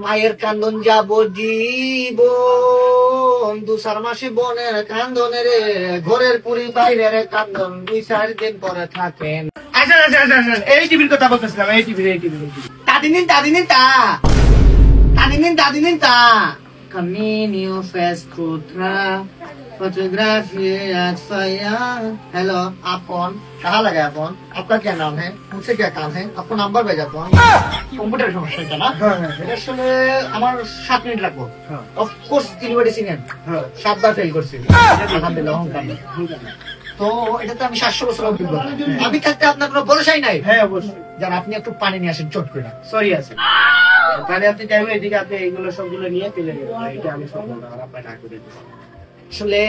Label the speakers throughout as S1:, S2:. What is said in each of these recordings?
S1: মায়ের কান্দন যাব জীবন 2-4 মাসে বনের কান্দনে রে ঘরের পুরি বাইরের কান্দন 2-4 দিন পরে থাকেন।
S2: আচ্ছা এই টিভির কথা বলতেছিলাম। এই টিভি
S1: দাদিনিন তা Caminho faz contra photography hello आप कौन, कहाँ लगा है फोन, आपका क्या नाम है, मुझसे क्या काम है, आपको नंबर भेजा फोन কম্পিউটার সমস্যা এটা না? এটা আসলে আমার 7 মিনিট লাগবে। Of course university senior 7 bar fail করছি আলহামদুলিল্লাহ। তো এটাতে আমি 700 বছর অভিজ্ঞতা। আমি থাকতে আপনার কোনো ভরসাই নাই।
S2: হ্যাঁ অবশ্যই।
S1: যার আপনি একটু পানি নিয়ে আসেন চট করে।
S2: সরি আছে তাহলে আপনি চাইবেন এদিকে আপনি এইগুলো সবগুলো নিয়ে চলে যাবেন। এটা আমি সব বলবো আর আপনি না করে দিবেন।
S1: আসলে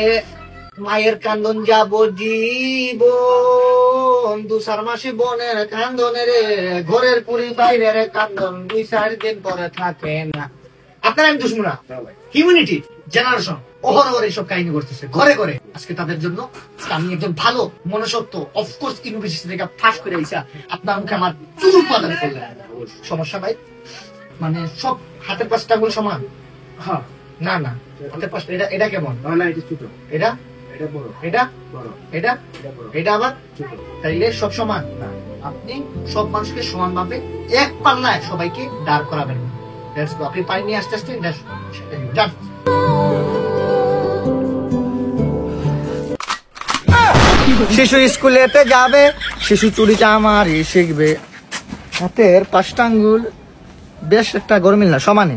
S1: মায়ের কান্দন যাব জীবন 2-4 মাসে বনের কান্দনে রে ঘরের পুরি বাইরের কান্দন 2-4 দিন পরে থাকে না। আপনারা আমি দুশ্মনা হিউম্যানিটি জেনারেশন অহরহ এইসব কাহিনী করতেছে ঘরে ঘরে। আজকে তাদের জন্য আমি একজন ভালো মনুষ্যত্ব অফকোর্স ইউনিভার্সিটি থেকে পাস করে আইসা আপনার মুখে আমার চুল প্রদান করলেন। সমস্যা ভাই মানে সব হাতের পাঁচটা আঙুল সমান?
S2: হ্যাঁ
S1: না না হাতের পাঁচটা এটা কেমন?
S2: না এটা ছোট,
S1: এটা
S2: এটা বড়,
S1: এটা
S2: বড়,
S1: এটা
S2: বড়,
S1: এটা আবার
S2: ছোট।
S1: তাইলে সব সমান না। আপনি সব মানুষকে সমান ভাবে এক পাল্লায় সবাইকে দাঁড় করাবেন। আপনি পানি নিয়ে আস্তে আস্তে শিশু স্কুলেতে যাবে, শিশু চুরি চামারি শিখবে, হাতের 5টা আঙ্গুল বেশ একটা গরমিল না সমানে।